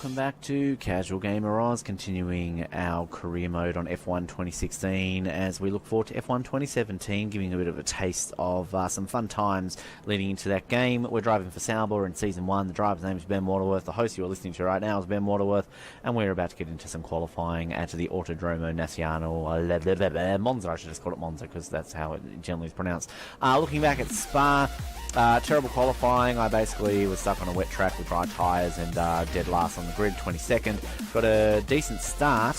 welcome back to Casual Gamer Oz, continuing our career mode on F1 2016 as we look forward to F1 2017, giving a bit of a taste of some fun times leading into that game. We're driving for Sauber in Season 1, the driver's name is Ben Waterworth, the host you're listening to right now is Ben Waterworth, and we're about to get into some qualifying at the Autodromo Nazionale, Monza, I should just call it Monza because that's how it generally is pronounced. Looking back at Spa, terrible qualifying. I basically was stuck on a wet track with dry tyres and dead last on the grid, 22nd. Got a decent start.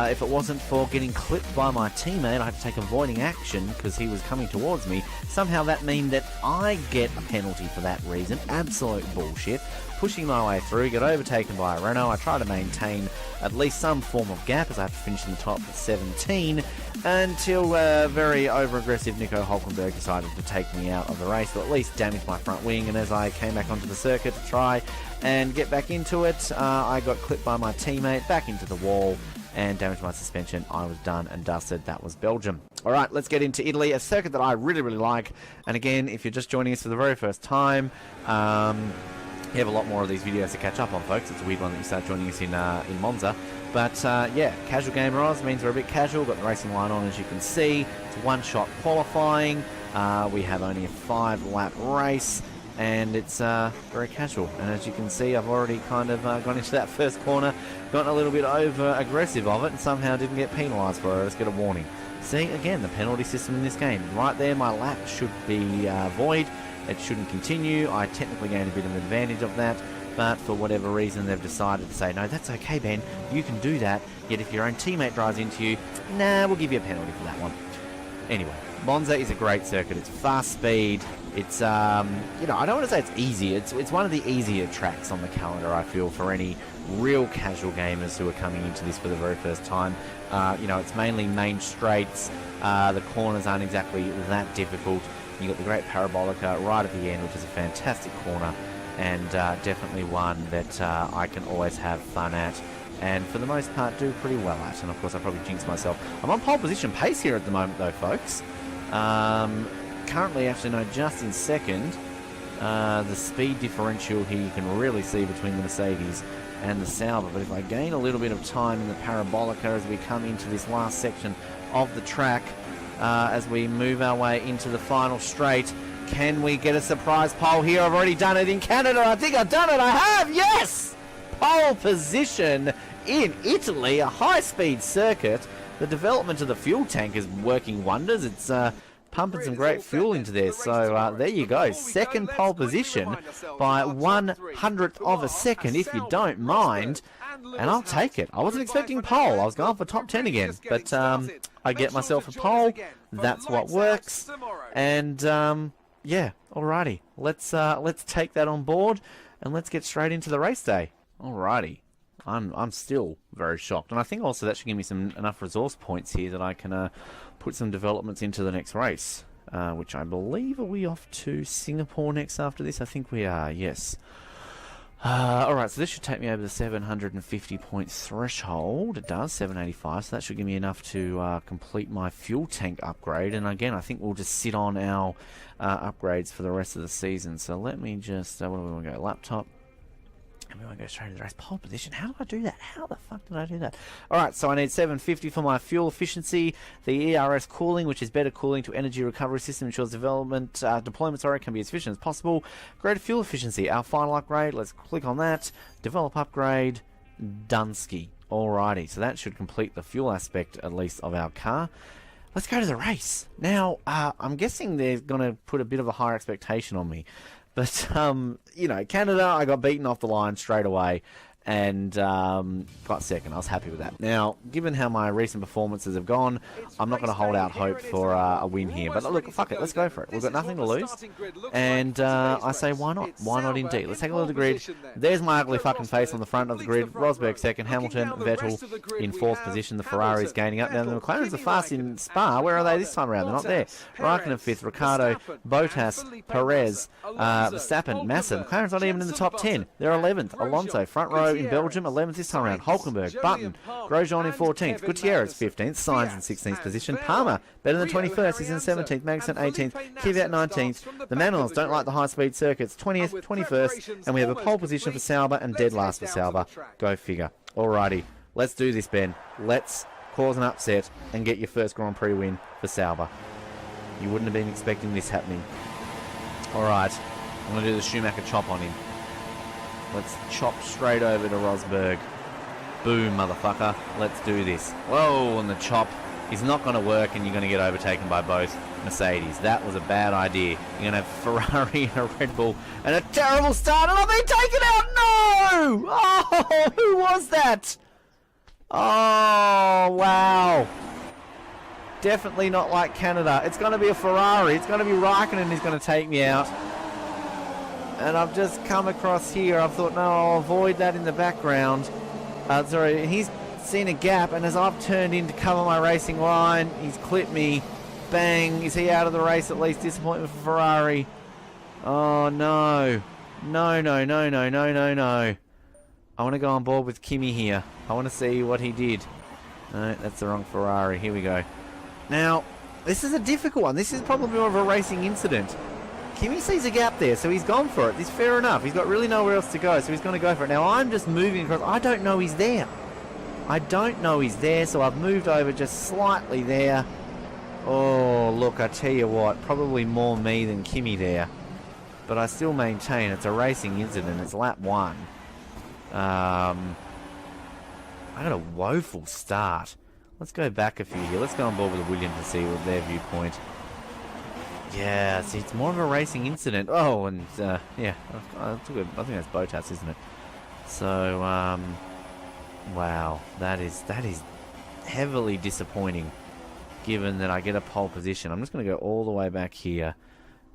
If it wasn't for getting clipped by my teammate, I had to take avoiding action because he was coming towards me. Somehow that meant that I get a penalty for that reason. Absolute bullshit. Pushing my way through, get overtaken by a Renault. I try to maintain at least some form of gap as I have to finish in the top at 17 until very over-aggressive Nico Hulkenberg decided to take me out of the race, or at least damage my front wing. And as I came back onto the circuit to try and get back into it, I got clipped by my teammate, back into the wall, and damaged my suspension. I was done and dusted. That was Belgium. Alright, let's get into Italy, a circuit that I really, really like. And again, if you're just joining us for the very first time, you have a lot more of these videos to catch up on, folks. It's a weird one that you start joining us in Monza. But yeah, Casual Gamer Oz means we're a bit casual. Got the racing line on, as you can see. It's one-shot qualifying. We have only a 5-lap race, and it's very casual. And as you can see, I've already kind of gone into that first corner, gotten a little bit over-aggressive of it, and somehow didn't get penalised for it. Let's get a warning. See, again, the penalty system in this game. Right there, my lap should be void. It shouldn't continue. I technically gained a bit of an advantage of that, but for whatever reason they've decided to say, no, that's okay, Ben, you can do that, yet if your own teammate drives into you, nah, we'll give you a penalty for that one. Anyway, Monza is a great circuit. It's fast speed. It's, you know, I don't want to say it's easy. It's one of the easier tracks on the calendar, I feel, for any real casual gamers who are coming into this for the very first time. You know, it's mainly main straights. The corners aren't exactly that difficult. You've got the great Parabolica right at the end, which is a fantastic corner, and definitely one that I can always have fun at, and for the most part do pretty well at. And of course I probably jinxed myself. I'm on pole position pace here at the moment though, folks. Currently, actually no, just in second. The speed differential here you can really see between the Mercedes and the Sauber, but if I gain a little bit of time in the Parabolica as we come into this last section of the track, as we move our way into the final straight, can we get a surprise pole here? I've already done it in Canada. I think I've done it. I have. Yes! Pole position in Italy, a high-speed circuit. The development of the fuel tank is working wonders. It's pumping some great fuel into there. So there you go. Second pole position by 1/100th of a second, if you don't mind. And I'll take it. I wasn't expecting pole. I was going for top 10 again. But I get myself a pole. That's what works. And yeah, alrighty. Let's take that on board and let's get straight into the race day. Alrighty. I'm still very shocked, and I think also that should give me enough resource points here that I can put some developments into the next race, which I believe, are we off to Singapore next after this? I think we are. Yes. Alright, so this should take me over the 750 point threshold. It does, 785, so that should give me enough to complete my fuel tank upgrade. And again, I think we'll just sit on our upgrades for the rest of the season. So let me just, where do we want to go? Laptop. And we want to go straight to the race. Pole position. How did I do that? How the fuck did I do that? Alright, so I need 750 for my fuel efficiency. The ERS cooling, which is better cooling to energy recovery system, ensures deployment can be as efficient as possible. Greater fuel efficiency. Our final upgrade. Let's click on that. Develop upgrade. Dunsky. Alrighty, so that should complete the fuel aspect, at least, of our car. Let's go to the race. Now, I'm guessing they're going to put a bit of a higher expectation on me. But, you know, Canada, I got beaten off the line straight away and got second. I was happy with that. Now, given how my recent performances have gone, I'm not going to hold out hope for a win here. But look, fuck it, let's go for it. We've got nothing to lose. And I say, why not? Why not indeed? Let's take a look at the grid. There's my ugly fucking face on the front of the grid. Rosberg second, Hamilton, Vettel in fourth position. The Ferrari's gaining up. Now, the McLarens are fast in Spa. Where are they this time around? They're not there. Raikkonen fifth, Ricciardo, Bottas, Perez, Verstappen, Massa. McLaren's not even in the top 10. They're 11th. Alonso, front row, in Belgium, 11th this time around. Hulkenberg, Button, Grosjean in 14th. Gutierrez 15th. Sainz in 16th position. Palmer, better than 21st. He's in 17th. Magnussen 18th. Kvyat 19th. The Manuels don't like the high-speed circuits. 20th, 21st. And we have a pole position for Sauber and dead last for Sauber. Go figure. Alrighty, let's do this, Ben. Let's cause an upset and get your first Grand Prix win for Sauber. You wouldn't have been expecting this happening. Alright, I'm going to do the Schumacher chop on him. Let's chop straight over to Rosberg. Boom, motherfucker. Let's do this. Whoa, and the chop is not going to work, and you're going to get overtaken by both Mercedes. That was a bad idea. You're going to have Ferrari and a Red Bull, and a terrible start, and I've been taken out! No! Oh, who was that? Oh, wow. Definitely not like Canada. It's going to be a Ferrari. It's going to be Raikkonen who's going to take me out. And I've just come across here. I thought, no, I'll avoid that in the background. Sorry, he's seen a gap, and as I've turned in to cover my racing line, he's clipped me. Bang. Is he out of the race at least? Disappointment for Ferrari. Oh, no. No, no, no, no, no, no, no. I want to go on board with Kimi here. I want to see what he did. No, that's the wrong Ferrari. Here we go. Now, this is a difficult one. This is probably more of a racing incident. Kimi sees a gap there, so he's gone for it. It's fair enough. He's got really nowhere else to go, so he's going to go for it. Now, I'm just moving across. I don't know he's there. I don't know he's there, so I've moved over just slightly there. Oh, look, I tell you what. Probably more me than Kimi there. But I still maintain it's a racing incident. It's lap 1. I got a woeful start. Let's go back a few here. Let's go on board with Williams and see what their viewpoint. Yeah, see, it's more of a racing incident. Oh, and yeah, I think that's Bottas, isn't it? So, wow, that is heavily disappointing, given that I get a pole position. I'm just going to go all the way back here.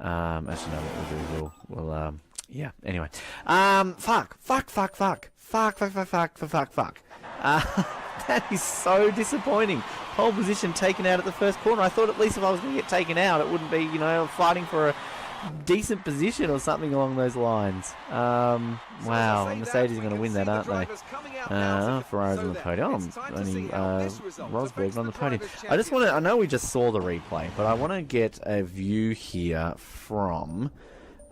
Actually, no, what we'll yeah. Anyway, fuck. That is so disappointing. Pole position taken out at the first corner. I thought at least if I was going to get taken out, it wouldn't be, you know, fighting for a decent position or something along those lines. Wow, Mercedes are going to win that, aren't they? Ferrari's on the podium. Only Rosberg's on the podium. I just want to, I know we just saw the replay, but I want to get a view here from,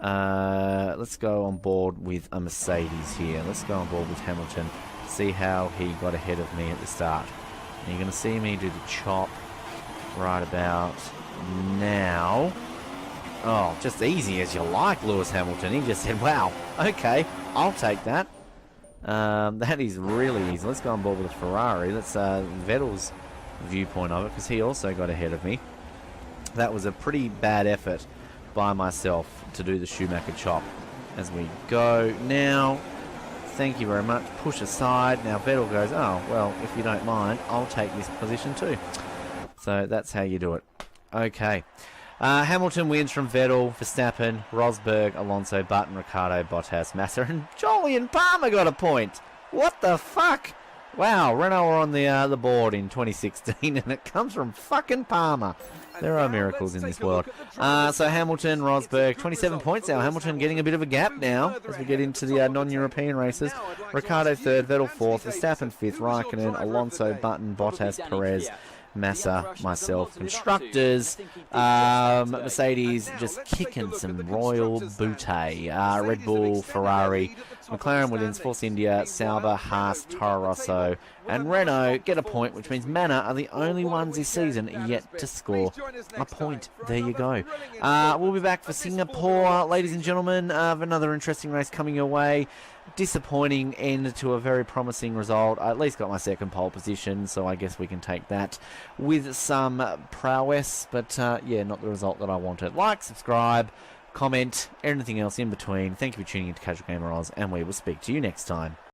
let's go on board with a Mercedes here. Let's go on board with Hamilton. See how he got ahead of me at the start. And you're going to see me do the chop right about now. Oh, just easy as you like, Lewis Hamilton. He just said, wow, okay, I'll take that. That is really easy. Let's go on board with a Ferrari. That's Vettel's viewpoint of it, because he also got ahead of me. That was a pretty bad effort by myself to do the Schumacher chop. As we go now, thank you very much. Push aside. Now Vettel goes, oh, well, if you don't mind, I'll take this position too. So that's how you do it. Okay. Hamilton wins from Vettel, Verstappen, Rosberg, Alonso, Button, Ricciardo, Bottas, Massa, and Jolyon Palmer got a point. What the fuck? Wow, Renault were on the board in 2016, and it comes from fucking Palmer. There are miracles in this world. So Hamilton, Rosberg, 27 points now. Hamilton getting a bit of a gap now as we get into the non-European races. Ricciardo third, Vettel fourth, Verstappen fifth, Raikkonen, Alonso, Button, Bottas, Perez, Massa, myself, constructors, Mercedes just kicking some royal booty, Red Bull, Ferrari, McLaren, Williams, Force India, Sauber, Haas, Toro Rosso, and Renault get a point, which means Manor are the only ones this season yet to score a point. There you go. We'll be back for Singapore, ladies and gentlemen, of another interesting race coming your way. Disappointing end to a very promising result. I at least got my second pole position, so I guess we can take that with some prowess, but yeah, not the result that I wanted. Like, subscribe, comment, anything else in between. Thank you for tuning in to Casual Gamer Oz, and we will speak to you next time.